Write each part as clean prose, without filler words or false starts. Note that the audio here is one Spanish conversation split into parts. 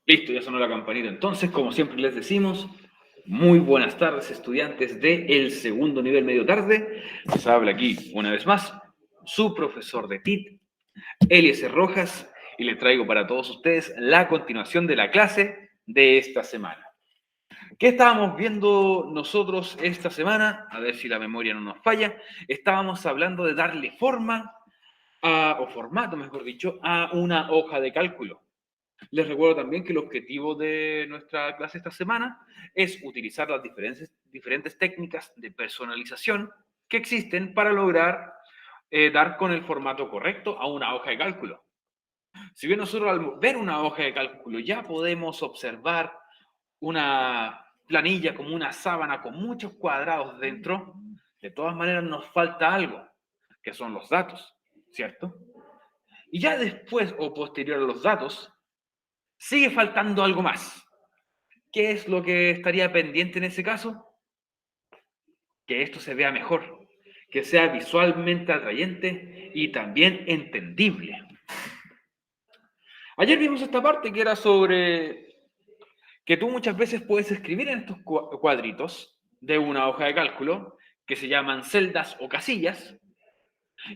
Listo, ya sonó la campanita. Entonces, como siempre les decimos, muy buenas tardes, estudiantes del segundo nivel medio tarde. Les habla aquí, una vez más, su profesor de TIT, Eliezer Rojas, y les traigo para todos ustedes la continuación de la clase de esta semana. ¿Qué estábamos viendo nosotros esta semana? A ver si la memoria no nos falla. Estábamos hablando de darle forma, o formato, mejor dicho, a una hoja de cálculo. Les recuerdo también que el objetivo de nuestra clase esta semana es utilizar las diferentes técnicas de personalización que existen para lograr dar con el formato correcto a una hoja de cálculo. Si bien nosotros al ver una hoja de cálculo ya podemos observar una planilla como una sábana con muchos cuadrados dentro, de todas maneras nos falta algo, que son los datos, ¿cierto? Y ya después o posterior a los datos, sigue faltando algo más. ¿Qué es lo que estaría pendiente en ese caso? Que esto se vea mejor, que sea visualmente atrayente y también entendible. Ayer vimos esta parte que era sobre que tú muchas veces puedes escribir en estos cuadritos de una hoja de cálculo que se llaman celdas o casillas,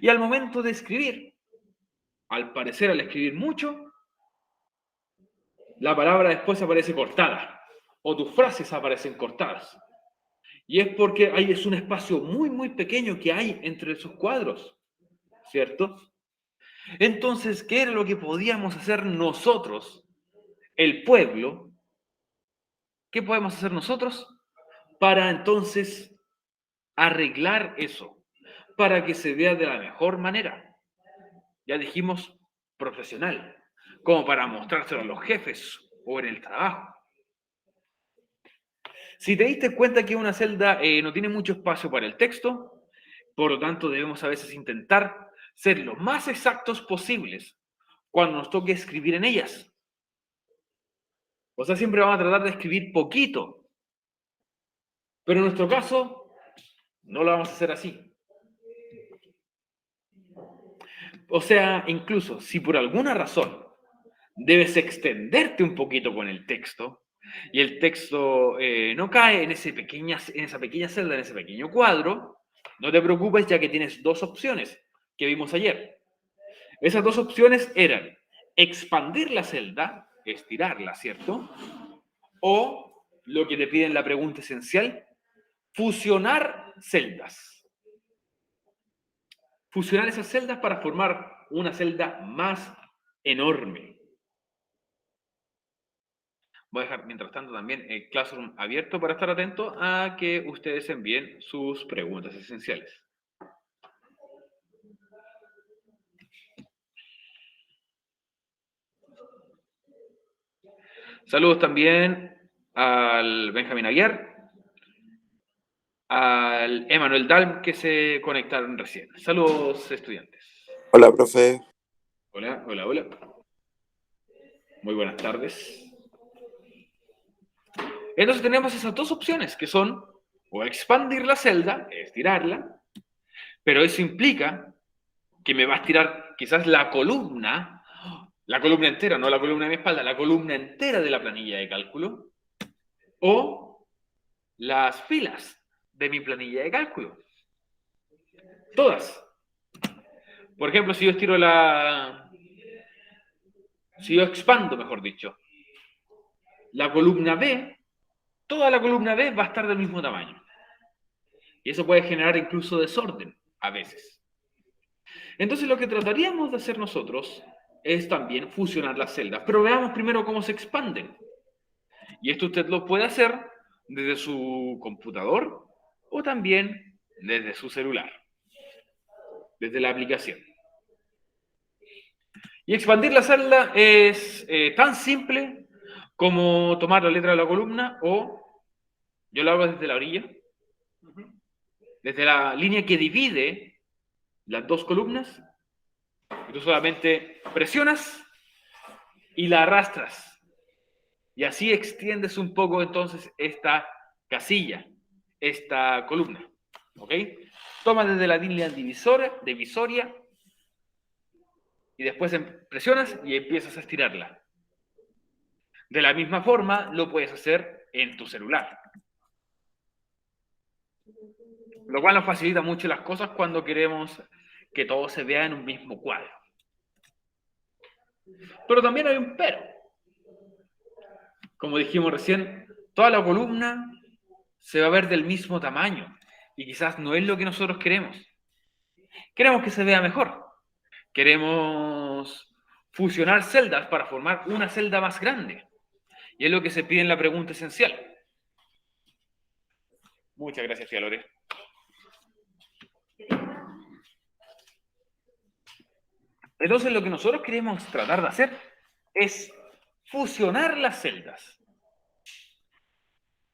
y al momento de escribir, al parecer al escribir mucho, la palabra después aparece cortada o tus frases aparecen cortadas. Y es porque es un espacio muy, muy pequeño que hay entre esos cuadros, ¿cierto? Entonces, ¿qué era lo que podíamos hacer nosotros, el pueblo? ¿Qué podemos hacer nosotros para entonces arreglar eso? Para que se vea de la mejor manera. Ya dijimos profesional, como para mostrárselo a los jefes o en el trabajo. Si te diste cuenta que una celda no tiene mucho espacio para el texto, por lo tanto debemos a veces intentar ser lo más exactos posibles cuando nos toque escribir en ellas. O sea, siempre vamos a tratar de escribir poquito, pero en nuestro caso no lo vamos a hacer así. O sea, incluso si por alguna razón debes extenderte un poquito con el texto y el texto no cae en esa pequeña celda, en ese pequeño cuadro, no te preocupes ya que tienes dos opciones que vimos ayer. Esas dos opciones eran expandir la celda, estirarla, ¿cierto? O lo que te piden la pregunta esencial, fusionar celdas. Fusionar esas celdas para formar una celda más enorme. Voy a dejar, mientras tanto, también el Classroom abierto para estar atento a que ustedes envíen sus preguntas esenciales. Saludos también al Benjamín Aguiar, al Emanuel Dalm, que se conectaron recién. Saludos, estudiantes. Hola, profe. Hola, hola, hola. Muy buenas tardes. Entonces tenemos esas dos opciones, que son o expandir la celda, estirarla, pero eso implica que me va a estirar quizás la columna entera, no la columna de mi espalda, la columna entera de la planilla de cálculo, o las filas de mi planilla de cálculo. Todas. Por ejemplo, si yo expando, mejor dicho, la columna B, toda la columna B va a estar del mismo tamaño. Y eso puede generar incluso desorden a veces. Entonces lo que trataríamos de hacer nosotros es también fusionar las celdas. Pero veamos primero cómo se expanden. Y esto usted lo puede hacer desde su computador o también desde su celular, desde la aplicación. Y expandir la celda es tan simple como tomar la letra de la columna o yo lo hago desde la orilla, desde la línea que divide las dos columnas. Y tú solamente presionas y la arrastras. Y así extiendes un poco entonces esta casilla, esta columna. ¿Ok? Toma desde la línea divisoria y después presionas y empiezas a estirarla. De la misma forma, lo puedes hacer en tu celular. Lo cual nos facilita mucho las cosas cuando queremos que todo se vea en un mismo cuadro. Pero también hay un pero. Como dijimos recién, toda la columna se va a ver del mismo tamaño y quizás no es lo que nosotros queremos. Queremos que se vea mejor. Queremos fusionar celdas para formar una celda más grande. Y es lo que se pide en la pregunta esencial. Muchas gracias, tía Lore. Entonces, lo que nosotros queremos tratar de hacer es fusionar las celdas.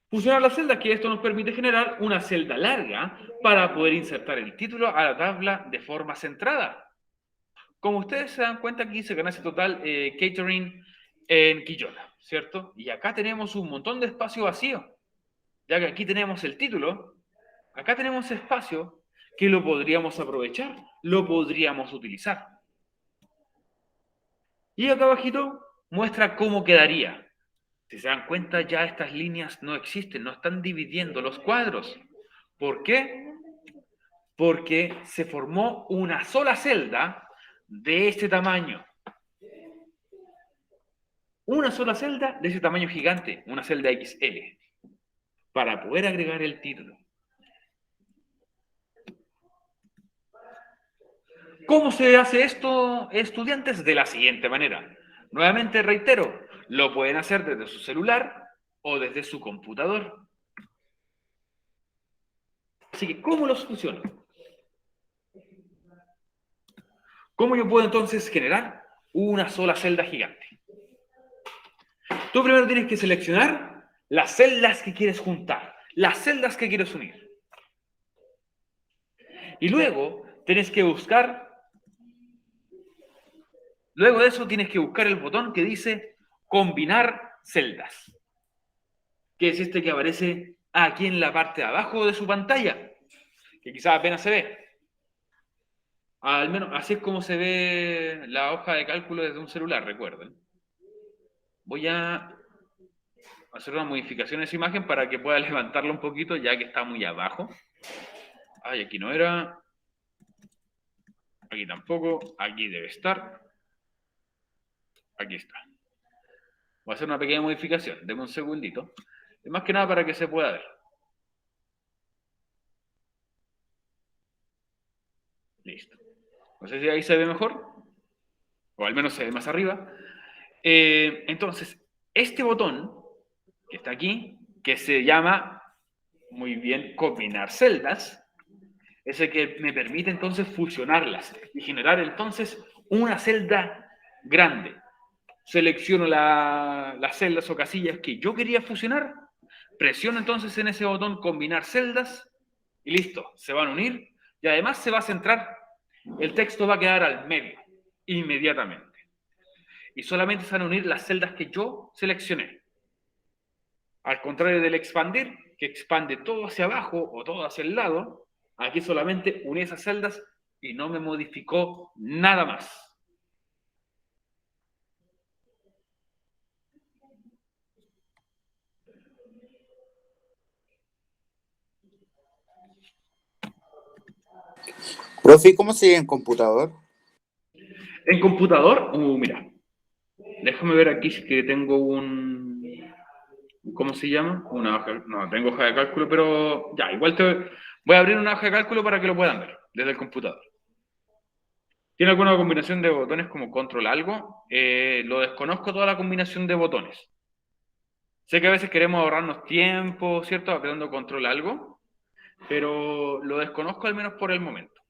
Fusionar las celdas, que esto nos permite generar una celda larga para poder insertar el título a la tabla de forma centrada. Como ustedes se dan cuenta, aquí se conoce total catering en Quillona, ¿cierto? Y acá tenemos un montón de espacio vacío, ya que aquí tenemos el título, acá tenemos espacio que lo podríamos aprovechar, lo podríamos utilizar. Y acá abajito muestra cómo quedaría. Si se dan cuenta, ya estas líneas no existen, no están dividiendo los cuadros. ¿Por qué? Porque se formó una sola celda de este tamaño. Una sola celda de ese tamaño gigante, una celda XL, para poder agregar el título. ¿Cómo se hace esto, estudiantes? De la siguiente manera. Nuevamente reitero, lo pueden hacer desde su celular o desde su computador. Así que, ¿cómo los funciona? ¿Cómo yo puedo entonces generar una sola celda gigante? Tú primero tienes que seleccionar las celdas que quieres juntar, las celdas que quieres unir. Y luego tienes que buscar, luego de eso tienes que buscar el botón que dice combinar celdas, que es este que aparece aquí en la parte de abajo de su pantalla, que quizás apenas se ve. Al menos así es como se ve la hoja de cálculo desde un celular, recuerden. Voy a hacer una modificación en esa imagen para que pueda levantarla un poquito, ya que está muy abajo. Ay, aquí no era. Aquí tampoco. Aquí debe estar. Aquí está. Voy a hacer una pequeña modificación. Deme un segundito. Es más que nada para que se pueda ver. Listo. No sé si ahí se ve mejor. O al menos se ve más arriba. Entonces, este botón que está aquí, que se llama muy bien combinar celdas, es el que me permite entonces fusionarlas y generar entonces una celda grande. Selecciono las celdas o casillas que yo quería fusionar, presiono entonces en ese botón combinar celdas y listo, se van a unir y además se va a centrar. El texto va a quedar al medio inmediatamente y solamente se van a unir las celdas que yo seleccioné. Al contrario del expandir, que expande todo hacia abajo o todo hacia el lado, aquí solamente uní esas celdas y no me modificó nada más. Profe, ¿cómo se llama en computador? En computador, mira, déjame ver aquí si que tengo ¿cómo se llama? Una hoja, no, tengo hoja de cálculo, pero ya, igual voy a abrir una hoja de cálculo para que lo puedan ver desde el computador. ¿Tiene alguna combinación de botones como control algo? Lo desconozco toda la combinación de botones. Sé que a veces queremos ahorrarnos tiempo, ¿cierto? Apretando control algo, pero lo desconozco al menos por el momento.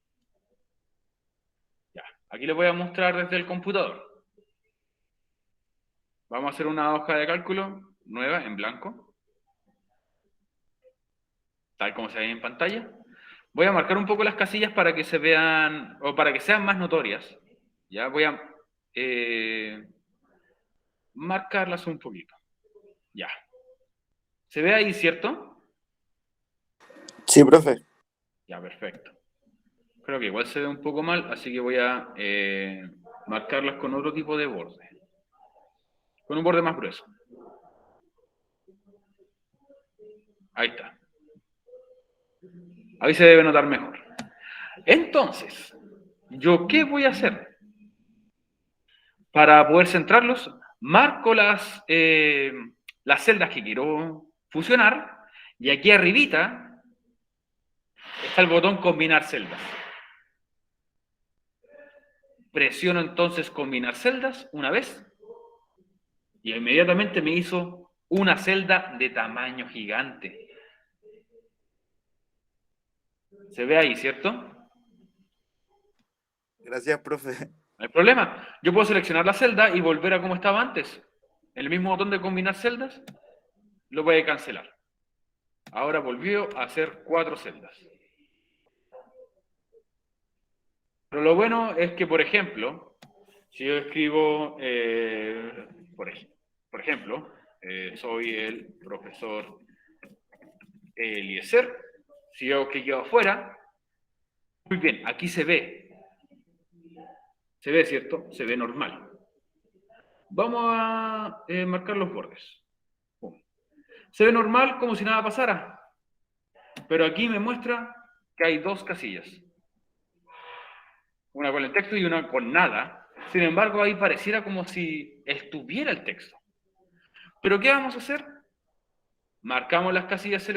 Ya, aquí les voy a mostrar desde el computador. Vamos a hacer una hoja de cálculo nueva en blanco, tal como se ve en pantalla. Voy a marcar un poco las casillas para que se vean, o para que sean más notorias. Ya voy a marcarlas un poquito. Ya. ¿Se ve ahí, cierto? Sí, profe. Ya, perfecto. Creo que igual se ve un poco mal, así que voy a marcarlas con otro tipo de borde. Con un borde más grueso. Ahí está. Ahí se debe notar mejor. Entonces, ¿yo qué voy a hacer? Para poder centrarlos, marco las celdas que quiero fusionar y aquí arribita está el botón combinar celdas. Presiono entonces combinar celdas una vez y inmediatamente me hizo una celda de tamaño gigante. ¿Se ve ahí, cierto? Gracias, profe. No hay problema. Yo puedo seleccionar la celda y volver a como estaba antes. El mismo botón de combinar celdas lo voy a cancelar. Ahora volvió a hacer 4 celdas. Pero lo bueno es que, por ejemplo, si yo escribo, por ejemplo, soy el profesor Eliezer, si yo clico afuera, muy bien, aquí se ve, ¿cierto? Se ve normal. Vamos a marcar los bordes. Se ve normal como si nada pasara, pero aquí me muestra que hay 2 casillas. Una con el texto y una con nada. Sin embargo, ahí pareciera como si estuviera el texto. ¿Pero qué vamos a hacer? Marcamos las casillas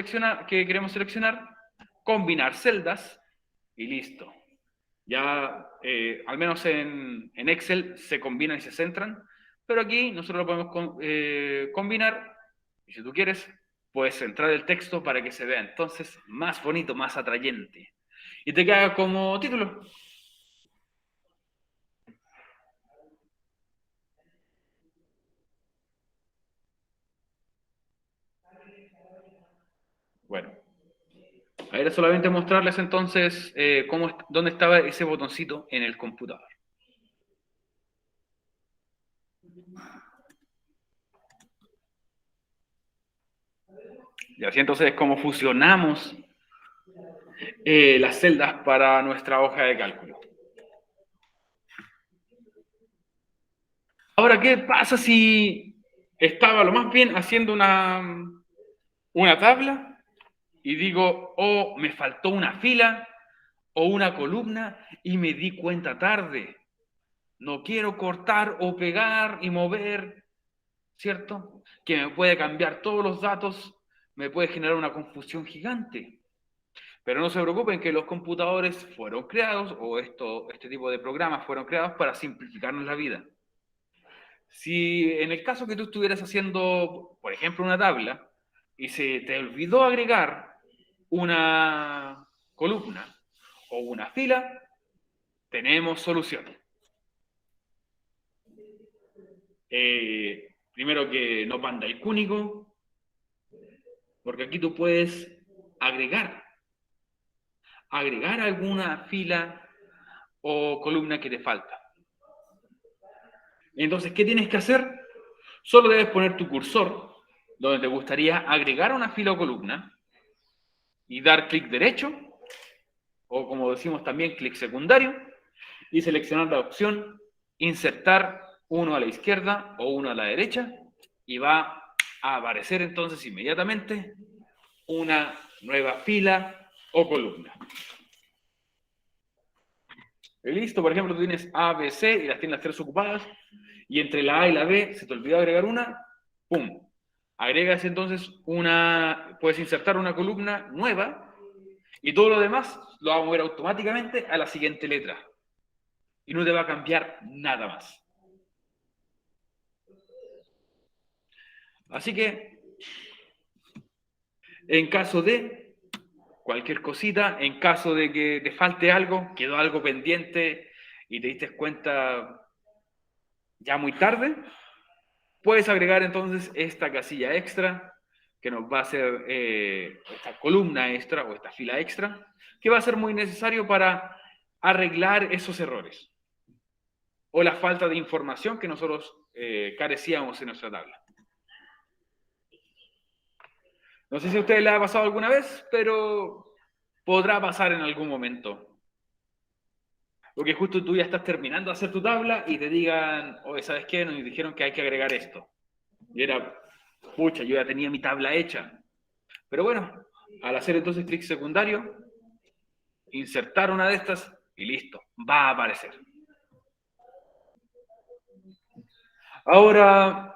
que queremos seleccionar, combinar celdas y listo. Ya, al menos en Excel, se combinan y se centran, pero aquí nosotros lo podemos combinar y si tú quieres, puedes centrar el texto para que se vea entonces más bonito, más atrayente. Y te queda como título. Bueno, era solamente mostrarles entonces dónde estaba ese botoncito en el computador. Y así entonces es como fusionamos las celdas para nuestra hoja de cálculo. Ahora, ¿qué pasa si estaba lo más bien haciendo una tabla y digo, oh, me faltó una fila o una columna y me di cuenta tarde? No quiero cortar o pegar y mover, ¿cierto? Que me puede cambiar todos los datos, me puede generar una confusión gigante. Pero no se preocupen que los computadores fueron creados, o este tipo de programas fueron creados para simplificarnos la vida. Si en el caso que tú estuvieras haciendo, por ejemplo, una tabla, y se te olvidó agregar una columna o una fila, tenemos solución. Primero que no panda el cúnico, porque aquí tú puedes agregar alguna fila o columna que te falta. Entonces, ¿qué tienes que hacer? Solo debes poner tu cursor donde te gustaría agregar una fila o columna y dar clic derecho, o como decimos también, clic secundario, y seleccionar la opción insertar uno a la izquierda o uno a la derecha, y va a aparecer entonces inmediatamente una nueva fila o columna. Listo, por ejemplo, tú tienes A, B, C y las tienes las 3 ocupadas, y entre la A y la B se te olvidó agregar una, ¡pum! Agregas entonces puedes insertar una columna nueva, y todo lo demás lo va a mover automáticamente a la siguiente letra. Y no te va a cambiar nada más. Así que, en caso de cualquier cosita, en caso de que te falte algo, quedó algo pendiente y te diste cuenta ya muy tarde, puedes agregar entonces esta casilla extra que nos va a hacer esta columna extra o esta fila extra, que va a ser muy necesario para arreglar esos errores o la falta de información que nosotros carecíamos en nuestra tabla. No sé si a ustedes les ha pasado alguna vez, pero podrá pasar en algún momento. Porque justo tú ya estás terminando de hacer tu tabla y te digan, oye, ¿sabes qué? Nos dijeron que hay que agregar esto. Y era, pucha, yo ya tenía mi tabla hecha. Pero bueno, al hacer entonces clic secundario, insertar una de estas y listo, va a aparecer. Ahora,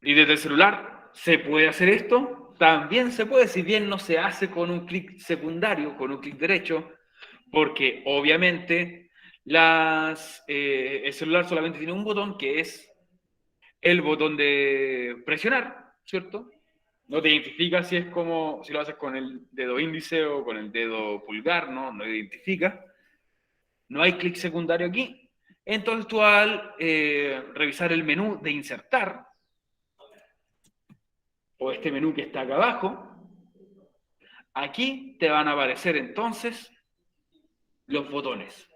y desde el celular, ¿se puede hacer esto? También se puede, si bien no se hace con un clic secundario, con un clic derecho, porque obviamente el celular solamente tiene un botón que es el botón de presionar, ¿cierto? No te identifica si es como si lo haces con el dedo índice o con el dedo pulgar, ¿no? No identifica. No hay clic secundario aquí. Entonces tú al revisar el menú de insertar, o este menú que está acá abajo, aquí te van a aparecer entonces los botones.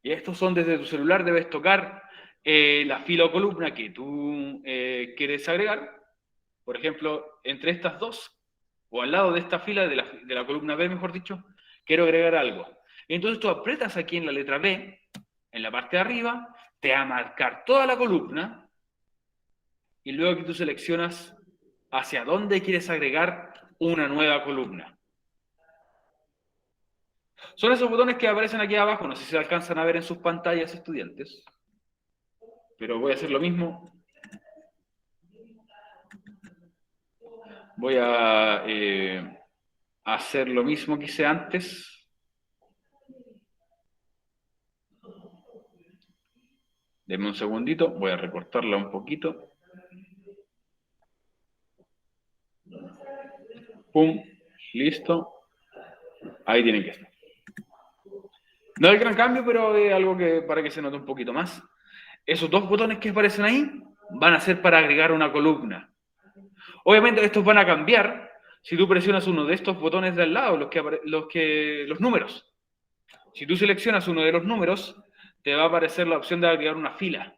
Y estos son desde tu celular, debes tocar la fila o columna que tú quieres agregar. Por ejemplo, entre estas dos, o al lado de esta fila, de la columna B, mejor dicho, quiero agregar algo. Entonces tú aprietas aquí en la letra B, en la parte de arriba, te va a marcar toda la columna, y luego aquí tú seleccionas hacia dónde quieres agregar una nueva columna. Son esos botones que aparecen aquí abajo, no sé si se alcanzan a ver en sus pantallas, estudiantes, pero voy a hacer lo mismo. Voy a hacer lo mismo que hice antes. Denme un segundito, voy a recortarla un poquito. Pum, listo. Ahí tienen que estar. No es el gran cambio, pero es algo que para que se note un poquito más. Esos dos botones que aparecen ahí van a ser para agregar una columna. Obviamente estos van a cambiar si tú presionas uno de estos botones de al lado, los números. Si tú seleccionas uno de los números, te va a aparecer la opción de agregar una fila.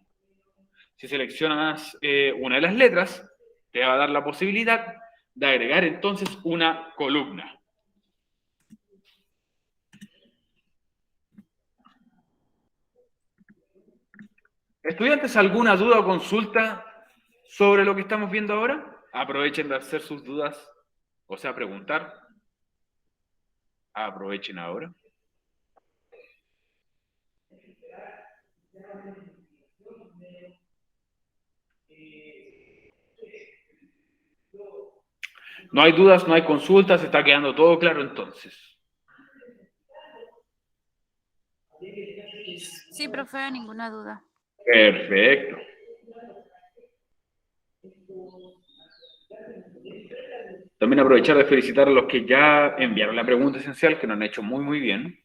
Si seleccionas una de las letras, te va a dar la posibilidad de agregar entonces una columna. ¿Estudiantes, alguna duda o consulta sobre lo que estamos viendo ahora? Aprovechen de hacer sus dudas, o sea, preguntar. Aprovechen ahora. No hay dudas, no hay consultas, está quedando todo claro entonces. Sí, profe, ninguna duda. Perfecto. También aprovechar de felicitar a los que ya enviaron la pregunta esencial, que lo han hecho muy, muy bien.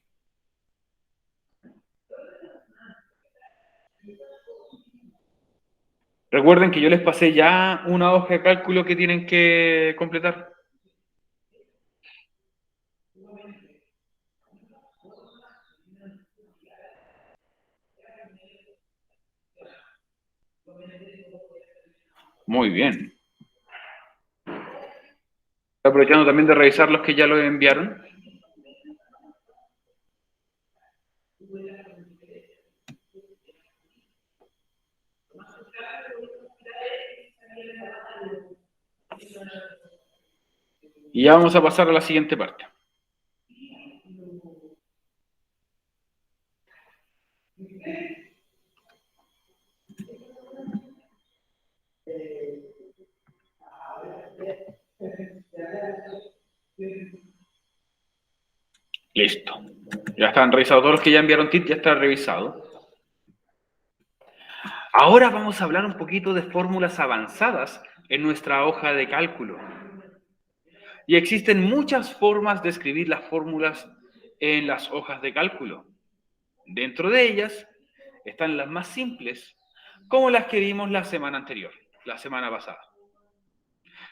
Recuerden que yo les pasé ya una hoja de cálculo que tienen que completar. Muy bien. Aprovechando también de revisar los que ya lo enviaron. Y ya vamos a pasar a la siguiente parte. Listo. Ya están revisados. Todos los que ya enviaron TIT ya está revisado. Ahora vamos a hablar un poquito de fórmulas avanzadas en nuestra hoja de cálculo. Y existen muchas formas de escribir las fórmulas en las hojas de cálculo. Dentro de ellas están las más simples, como las que vimos la semana anterior, la semana pasada.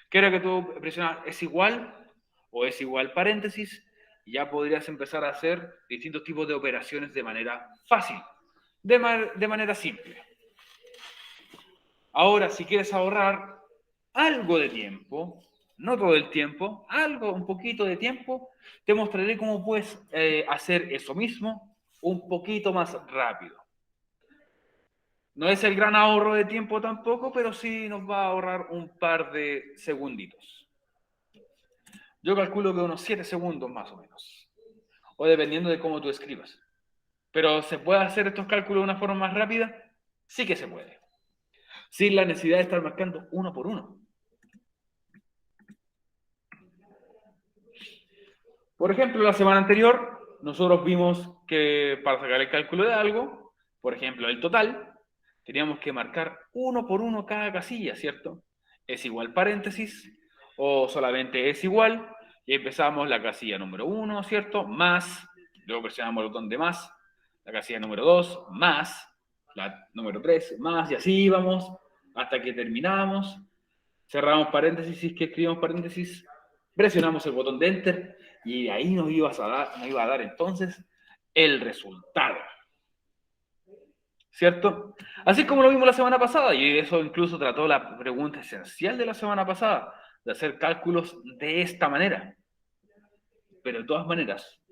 Quiero que tú presionas es igual o es igual paréntesis, y ya podrías empezar a hacer distintos tipos de operaciones de manera fácil, de manera simple. Ahora, si quieres ahorrar algo de tiempo, no todo el tiempo, un poquito de tiempo, te mostraré cómo puedes hacer eso mismo un poquito más rápido. No es el gran ahorro de tiempo tampoco, pero sí nos va a ahorrar un par de segunditos. Yo calculo que unos 7 segundos más o menos. O dependiendo de cómo tú escribas. Pero ¿se puede hacer estos cálculos de una forma más rápida? Sí que se puede. Sin la necesidad de estar marcando uno por uno. Por ejemplo, la semana anterior, nosotros vimos que para sacar el cálculo de algo, por ejemplo, el total, teníamos que marcar uno por uno cada casilla, ¿cierto? Es igual paréntesis, o solamente es igual, y empezamos la casilla número 1, ¿cierto? Más, luego presionamos el botón de más, la casilla número 2, más, la número 3, más, y así íbamos hasta que terminamos. Cerramos paréntesis, si es que escribimos paréntesis, presionamos el botón de Enter, y ahí nos iba a dar entonces el resultado. ¿Cierto? Así como lo vimos la semana pasada, y eso incluso trató la pregunta esencial de la semana pasada, de hacer cálculos de esta manera. Pero de todas maneras,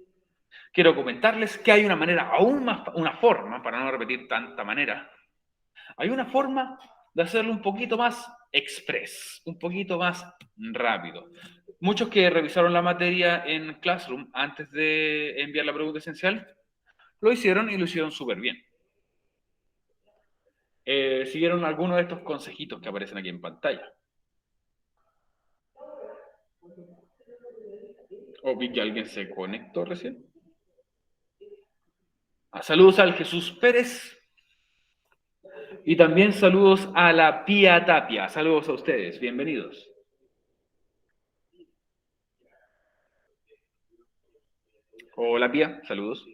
quiero comentarles que hay una manera, aún más, una forma, para no repetir tanta manera, hay una forma de hacerlo un poquito más express, un poquito más rápido. Muchos que revisaron la materia en Classroom antes de enviar la pregunta esencial, lo hicieron y lo hicieron súper bien. Siguieron algunos de estos consejitos que aparecen aquí en pantalla. O vi que alguien se conectó recién. Saludos al Jesús Pérez. Y también saludos a la Pía Tapia. Saludos a ustedes. Bienvenidos. Hola Pía. Saludos.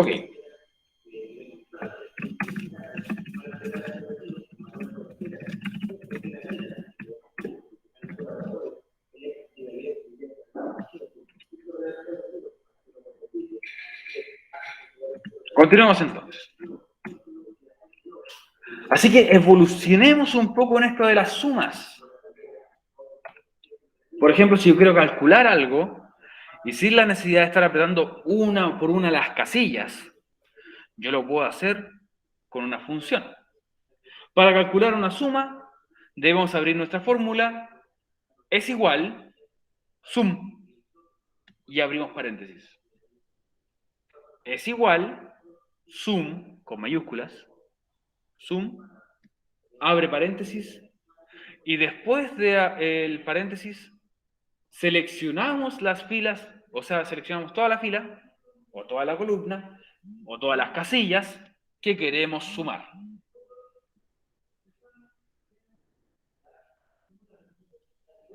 Ok. Continuemos entonces. Así que evolucionemos un poco en esto de las sumas. Por ejemplo, si yo quiero calcular algo y sin la necesidad de estar apretando una por una las casillas, yo lo puedo hacer con una función. Para calcular una suma, debemos abrir nuestra fórmula, es igual, sum, y abrimos paréntesis. Es igual, sum, con mayúsculas, sum, abre paréntesis, y después del paréntesis, seleccionamos las filas, o sea, seleccionamos toda la fila, o toda la columna, o todas las casillas que queremos sumar.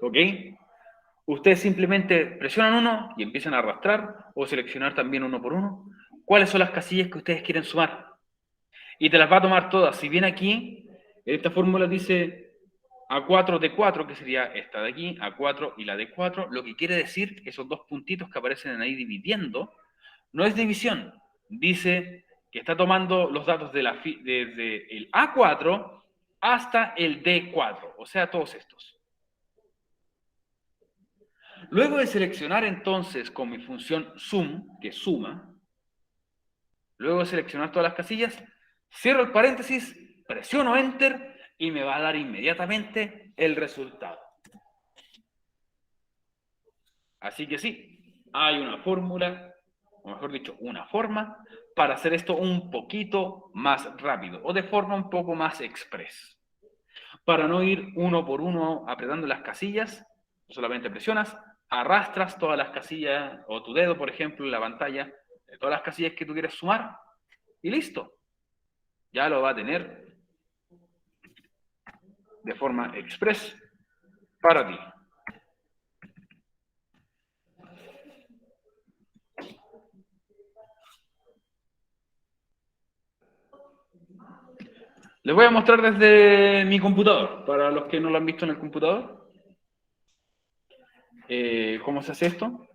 ¿Ok? Ustedes simplemente presionan uno y empiezan a arrastrar o seleccionar también uno por uno. ¿Cuáles son las casillas que ustedes quieren sumar? Y te las va a tomar todas. Si bien aquí, esta fórmula dice A4 de 4, que sería esta de aquí, A4 y la de 4, lo que quiere decir que esos dos puntitos que aparecen ahí dividiendo, no es división. Dice que está tomando los datos desde el A4 hasta el D4, o sea, todos estos. Luego de seleccionar entonces con mi función sum, que suma, luego de seleccionar todas las casillas, cierro el paréntesis, presiono Enter y me va a dar inmediatamente el resultado. Así que sí, hay una fórmula, o mejor dicho, una forma para hacer esto un poquito más rápido o de forma un poco más express. Para no ir uno por uno apretando las casillas, solamente presionas, arrastras todas las casillas, o tu dedo, por ejemplo, en la pantalla, de todas las casillas que tú quieres sumar, y listo. Ya lo va a tener de forma express para ti. Les voy a mostrar desde mi computador, para los que no lo han visto en el computador. ¿Cómo se hace esto?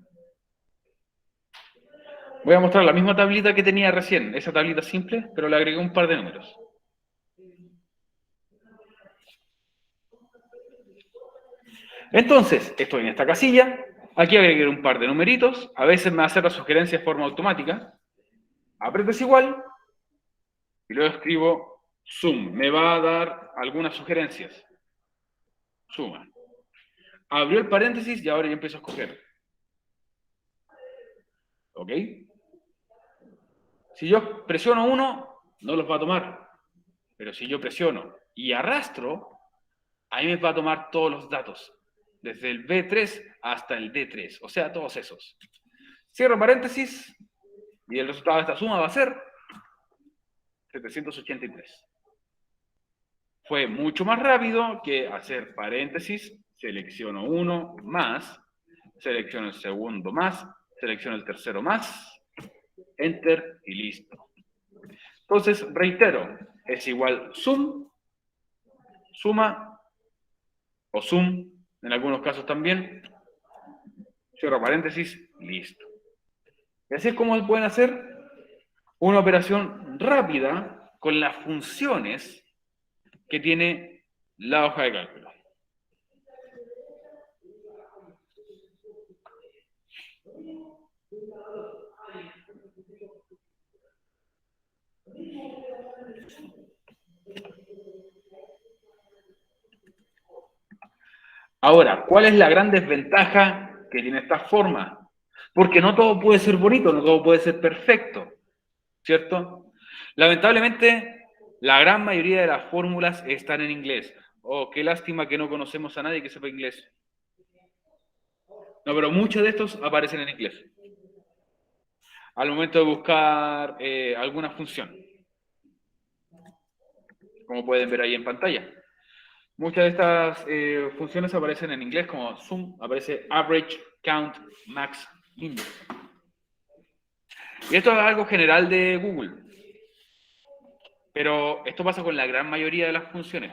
Voy a mostrar la misma tablita que tenía recién, esa tablita simple, pero le agregué un par de números. Entonces, estoy en esta casilla, Aquí agregué un par de numeritos. A veces me hace la sugerencia de forma automática. Aprietas igual y luego escribo sum. Me va a dar algunas sugerencias. Suma. Abrió el paréntesis y ahora yo empiezo a escoger. ¿Ok? Si yo presiono 1, no los va a tomar. Pero si yo presiono y arrastro, ahí me va a tomar todos los datos. Desde el B3 hasta el D3. O sea, todos esos. Cierro paréntesis y el resultado de esta suma va a ser 783. Fue mucho más rápido que hacer paréntesis, selecciono 1 más, selecciono el segundo más, selecciono el tercero más, enter y listo. Entonces, reitero, es igual sum, suma o sum, en algunos casos también, cierro paréntesis, listo. Y así es como pueden hacer una operación rápida con las funciones que tiene la hoja de cálculo. Ahora, ¿cuál es la gran desventaja que tiene esta forma? Porque no todo puede ser bonito, no todo puede ser perfecto, ¿cierto? Lamentablemente, la gran mayoría de las fórmulas están en inglés. Oh, qué lástima que no conocemos a nadie que sepa inglés. No, pero muchos de estos aparecen en inglés. Al momento de buscar alguna función. Como pueden ver ahí en pantalla. Muchas de estas funciones aparecen en inglés, como sum, aparece average, count, max, index. Y esto es algo general de Google. Pero esto pasa con la gran mayoría de las funciones.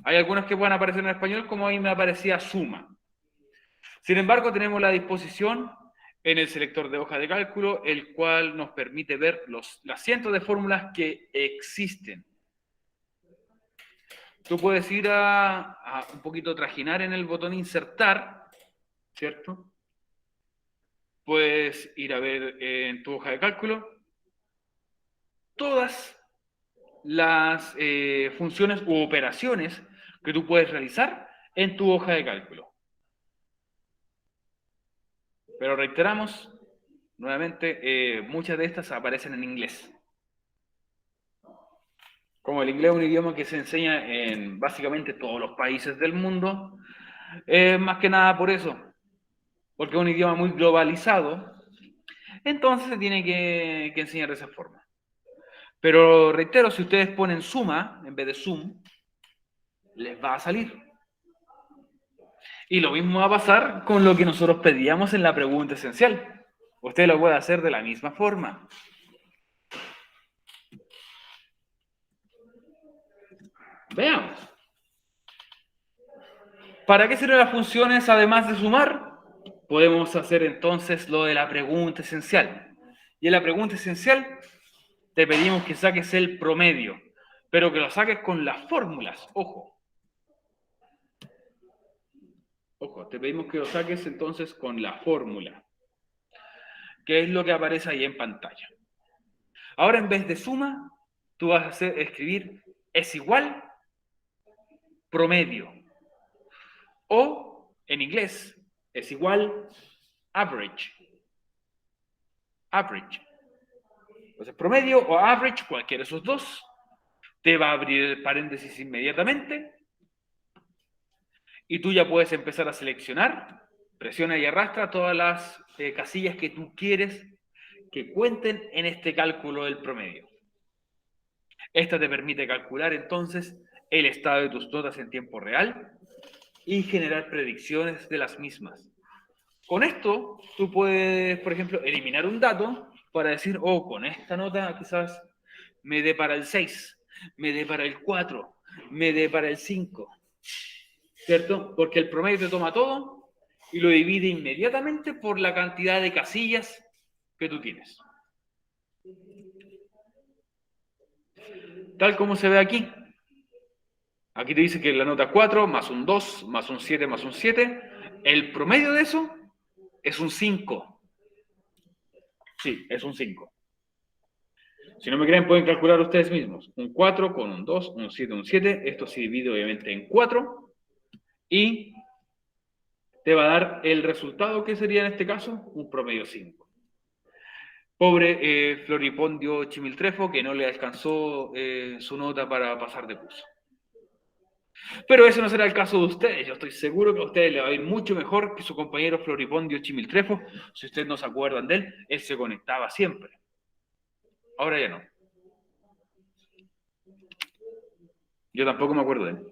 Hay algunas que pueden aparecer en español, como ahí me aparecía suma. Sin embargo, tenemos la disposición en el selector de hoja de cálculo, el cual nos permite ver las cientos de fórmulas que existen. Tú puedes ir a un poquito trajinar en el botón insertar, ¿cierto? Puedes ir a ver en tu hoja de cálculo todas las funciones u operaciones que tú puedes realizar en tu hoja de cálculo. Pero reiteramos, nuevamente, muchas de estas aparecen en inglés. Como el inglés es un idioma que se enseña en básicamente todos los países del mundo, más que nada por eso, porque es un idioma muy globalizado, entonces se tiene que enseñar de esa forma. Pero reitero, si ustedes ponen suma en vez de sum, les va a salir. Y lo mismo va a pasar con lo que nosotros pedíamos en la pregunta esencial. Usted lo puede hacer de la misma forma. Veamos. ¿Para qué sirven las funciones además de sumar? Podemos hacer entonces lo de la pregunta esencial. Y en la pregunta esencial te pedimos que saques el promedio, pero que lo saques con las fórmulas. Ojo. Ojo, te pedimos que lo saques entonces con la fórmula, que es lo que aparece ahí en pantalla. Ahora en vez de suma, tú vas a escribir es igual promedio. O en inglés es igual average. Average. Entonces promedio o average, cualquiera de esos dos, te va a abrir el paréntesis inmediatamente y tú ya puedes empezar a seleccionar, presiona y arrastra todas las casillas que tú quieres que cuenten en este cálculo del promedio. Esta te permite calcular entonces el estado de tus notas en tiempo real y generar predicciones de las mismas. Con esto, tú puedes, por ejemplo, eliminar un dato para decir, oh, con esta nota quizás me dé para el 6, me dé para el 4, me dé para el 5, ¿cierto? Porque el promedio te toma todo y lo divide inmediatamente por la cantidad de casillas que tú tienes. Tal como se ve aquí. Aquí te dice que la nota 4 más un 2 más un 7 más un 7. El promedio de eso Es un 5. Sí, es un 5. Si no me creen, pueden calcular ustedes mismos. Un 4 con un 2, un 7, un 7. Esto se divide obviamente en 4. Y te va a dar el resultado que sería en este caso un promedio 5. Pobre Floripondio Chimiltrefo, que no le alcanzó su nota para pasar de curso. Pero ese no será el caso de ustedes. Yo estoy seguro que a ustedes les va a ir mucho mejor que su compañero Floripondio Chimiltrefo. Si ustedes no se acuerdan de él se conectaba siempre. Ahora ya no. Yo tampoco me acuerdo de él.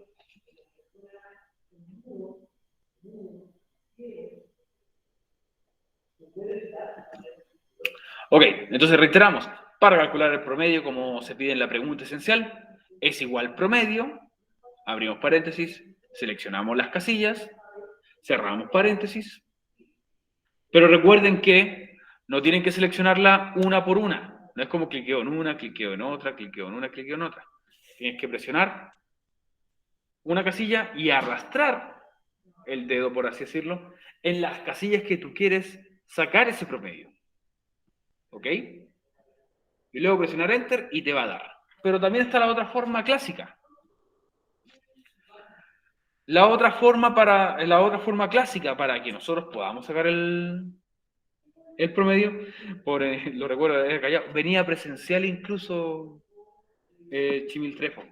Ok, entonces reiteramos. Para calcular el promedio, como se pide en la pregunta esencial, es igual promedio, abrimos paréntesis, seleccionamos las casillas, cerramos paréntesis, pero recuerden que no tienen que seleccionarla una por una. No es como cliqueo en una, cliqueo en otra, cliqueo en una, cliqueo en otra. Tienes que presionar una casilla y arrastrar el dedo, por así decirlo, en las casillas que tú quieres sacar ese promedio. ¿Ok? Y luego presionar Enter y te va a dar. Pero también está la otra forma clásica. La otra forma clásica para que nosotros podamos sacar el promedio, lo recuerdo de callado, venía presencial incluso Chimiltrefo.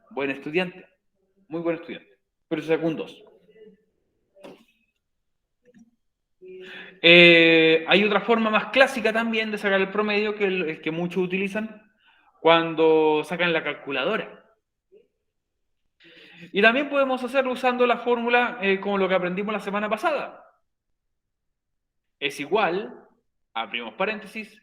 Buen estudiante, muy buen estudiante, pero se sacó un 2. Hay otra forma más clásica también de sacar el promedio que el que muchos utilizan cuando sacan la calculadora. Y también podemos hacerlo usando la fórmula como lo que aprendimos la semana pasada. Es igual, abrimos paréntesis,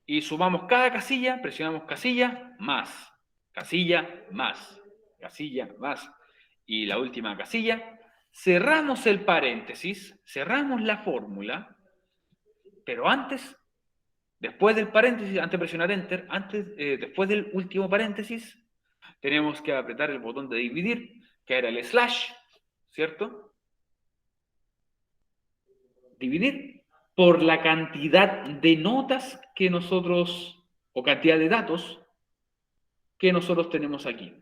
y sumamos cada casilla, presionamos casilla, más, casilla, más, casilla, más, y la última casilla, cerramos el paréntesis, cerramos la fórmula, pero antes, después del paréntesis, antes de presionar Enter, después del último paréntesis, tenemos que apretar el botón de dividir, que era el slash, ¿cierto? Dividir por la cantidad de notas que nosotros, o cantidad de datos que nosotros tenemos aquí.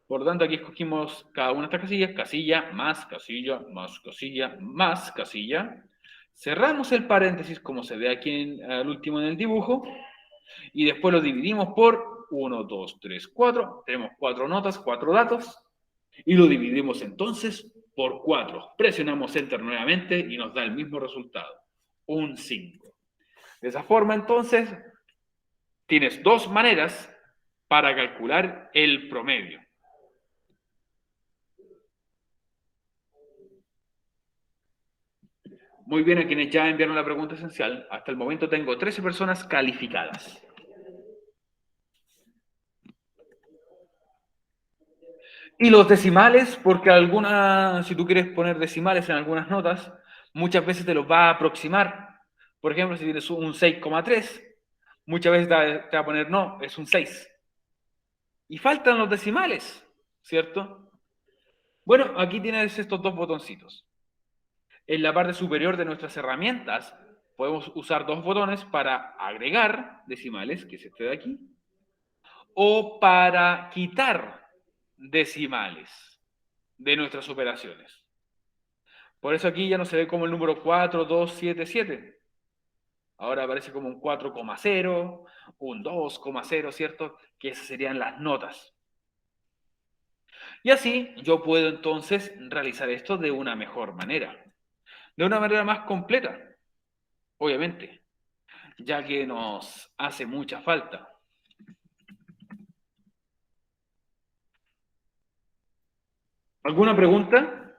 Por lo tanto, aquí escogimos cada una de estas casillas, casilla, más, casilla, más, casilla, más, casilla. Cerramos el paréntesis, como se ve aquí al último en el dibujo, y después lo dividimos por 1, 2, 3, 4. Tenemos 4 notas, 4 datos, y lo dividimos entonces por 4. Presionamos Enter nuevamente y nos da el mismo resultado, un 5. De esa forma, entonces, tienes dos maneras para calcular el promedio. Muy bien, a quienes ya enviaron la pregunta esencial, hasta el momento tengo 13 personas calificadas. Y los decimales, porque si tú quieres poner decimales en algunas notas, muchas veces te los va a aproximar. Por ejemplo, si tienes un 6,3, muchas veces te va a poner no, es un 6. Y faltan los decimales, ¿cierto? Bueno, aquí tienes estos dos botoncitos. En la parte superior de nuestras herramientas podemos usar dos botones para agregar decimales, que es este de aquí, o para quitar decimales de nuestras operaciones. Por eso aquí ya no se ve como el número 4277. Ahora aparece como un 4,0, un 2,0, ¿cierto? Que esas serían las notas. Y así yo puedo entonces realizar esto de una mejor manera. De una manera más completa, obviamente, ya que nos hace mucha falta. ¿Alguna pregunta?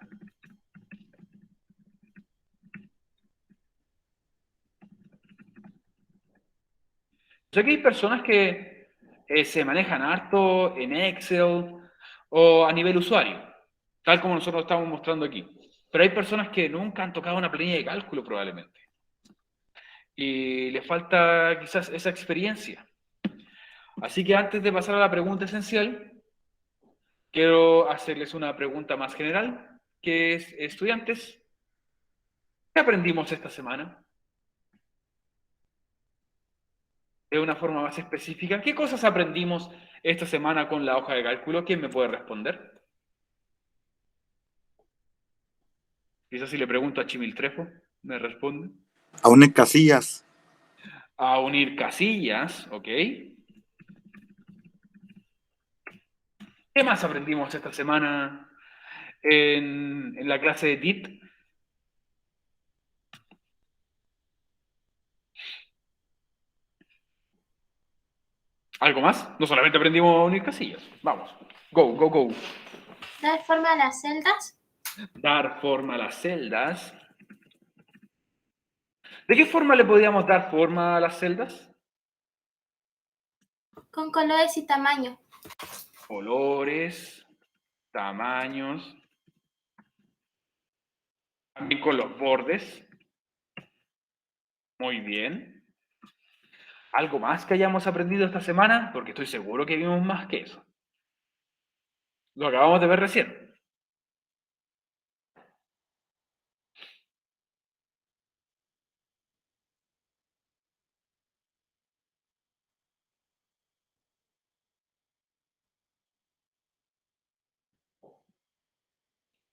Sé que hay personas que se manejan harto en Excel o a nivel usuario, tal como nosotros estamos mostrando aquí. Pero hay personas que nunca han tocado una planilla de cálculo probablemente. Y les falta quizás esa experiencia. Así que antes de pasar a la pregunta esencial, quiero hacerles una pregunta más general, que es, estudiantes, ¿Qué aprendimos esta semana? De una forma más específica, ¿qué cosas aprendimos esta semana con la hoja de cálculo? ¿Quién me puede responder? Quizás si le pregunto a Chimiltrefo, me responde. A unir casillas. A unir casillas, ¿ok? ¿Qué más aprendimos esta semana en la clase de TIT? ¿Algo más? No solamente aprendimos a unir casillas. Vamos. Go, go, go. Dar forma a las celdas Dar forma a las celdas. ¿De qué forma le podríamos dar forma a las celdas? con colores y tamaño. Colores, tamaños, también con los bordes. Muy bien. ¿Algo más que hayamos aprendido esta semana? Porque estoy seguro que vimos más que eso. Lo acabamos de ver recién.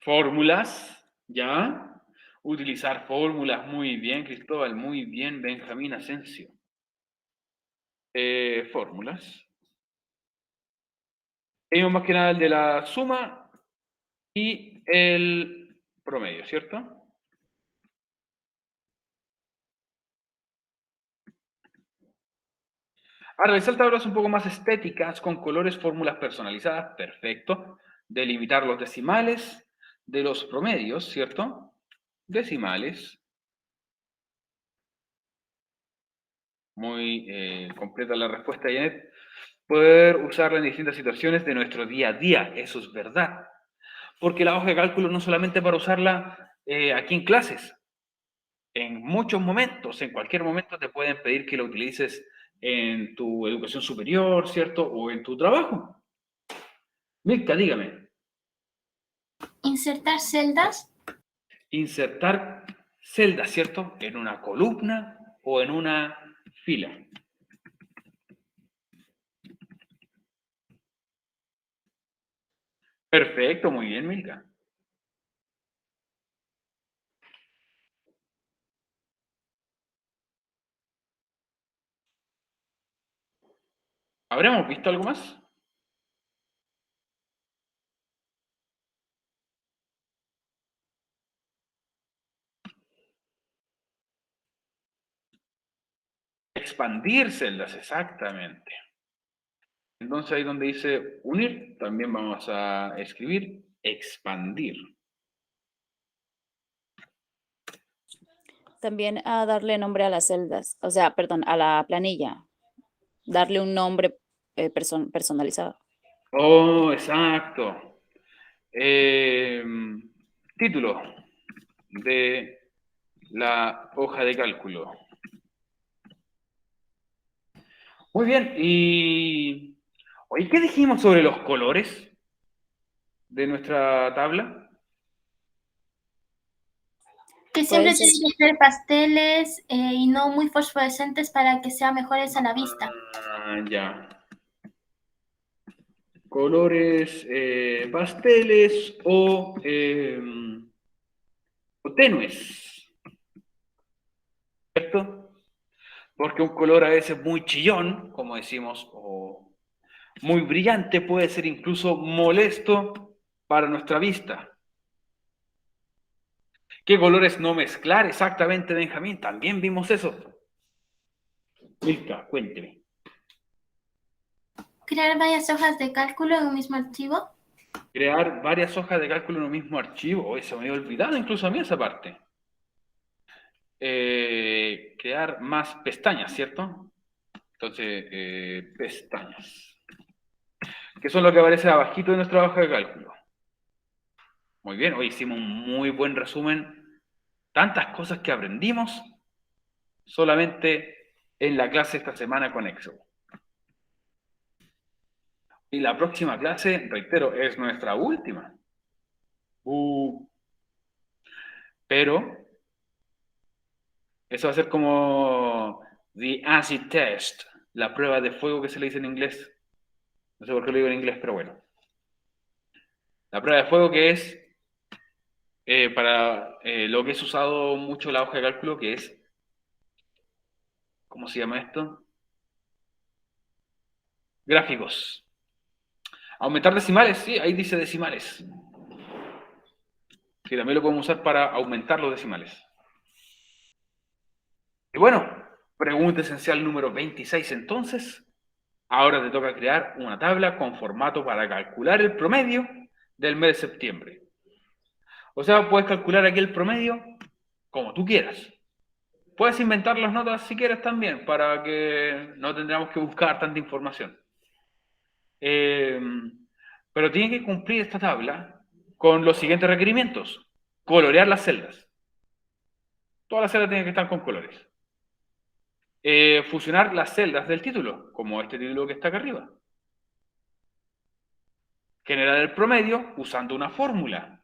Fórmulas, ¿ya? Utilizar fórmulas, muy bien, Cristóbal, muy bien, Benjamín Asensio. Fórmulas. Tenemos más que nada el de la suma y el promedio, ¿cierto? Ahora, realizar tablas un poco más estéticas, con colores, fórmulas personalizadas, perfecto. Delimitar los decimales de los promedios, ¿cierto? Decimales. Muy completa la respuesta, Janet. Poder usarla en distintas situaciones de nuestro día a día, eso es verdad. Porque la hoja de cálculo no solamente para usarla aquí en clases, en muchos momentos, en cualquier momento te pueden pedir que lo utilices en tu educación superior, ¿cierto? O en tu trabajo. Mirka, dígame. Insertar celdas Insertar celdas, ¿cierto? En una columna o en una fila. Perfecto, muy bien, Milka. ¿Habremos visto algo más? Expandir celdas, exactamente. Entonces ahí donde dice unir, también vamos a escribir expandir. También a darle nombre a las celdas, o sea, perdón, a la planilla. Darle un nombre personalizado. Oh, exacto. Título de la hoja de cálculo. Muy bien, y oye, ¿qué dijimos sobre los colores de nuestra tabla? que siempre Pueden ser, tienen que ser pasteles y no muy fosforescentes para que sean mejores a la vista. Ah, ya. Colores pasteles o tenues, ¿cierto? Porque un color a veces muy chillón, como decimos, o muy brillante, puede ser incluso molesto para nuestra vista. ¿Qué colores no mezclar exactamente, Benjamín? También vimos eso. Milka, cuénteme. Crear varias hojas de cálculo en un mismo archivo. Crear varias hojas de cálculo en un mismo archivo. Oh, se me había olvidado incluso a mí esa parte. Crear más pestañas, ¿cierto? Entonces, pestañas. Que son lo que aparece abajito de nuestra hoja de cálculo. Muy bien, hoy hicimos un muy buen resumen. Tantas cosas que aprendimos solamente en la clase esta semana con Excel. Y la próxima clase, reitero, es nuestra última. Pero Eso va a ser como the acid test, la prueba de fuego que se le dice en inglés. No sé por qué lo digo en inglés, pero bueno. La prueba de fuego que es para lo que es usado mucho la hoja de cálculo, que es, ¿cómo se llama esto? Gráficos. Aumentar decimales, sí, ahí dice decimales. Sí, también lo podemos usar para aumentar los decimales. Y bueno, pregunta esencial número 26 entonces. Ahora te toca crear una tabla con formato para calcular el promedio del mes de septiembre. O sea, puedes calcular aquí el promedio como tú quieras. Puedes inventar las notas si quieres también, para que no tendríamos que buscar tanta información. Pero tiene que cumplir esta tabla con los siguientes requerimientos. Colorear las celdas. Todas las celdas tienen que estar con colores. Fusionar las celdas del título, como este título que está acá arriba. Generar el promedio usando una fórmula,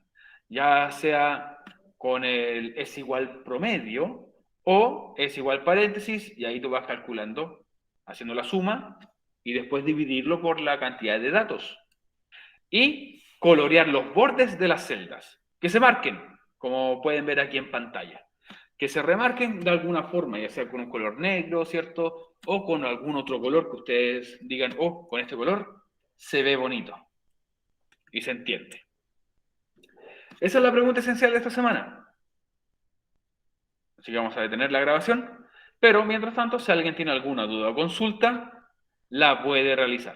ya sea con el es igual promedio o es igual paréntesis, y ahí tú vas calculando, haciendo la suma, y después dividirlo por la cantidad de datos. Y colorear los bordes de las celdas, que se marquen, como pueden ver aquí en pantalla. Que se remarquen de alguna forma, ya sea con un color negro, ¿cierto? O con algún otro color que ustedes digan, oh, con este color se ve bonito. Y se entiende. Esa es la pregunta esencial de esta semana. Así que vamos a detener la grabación. Pero mientras tanto, si alguien tiene alguna duda o consulta, la puede realizar.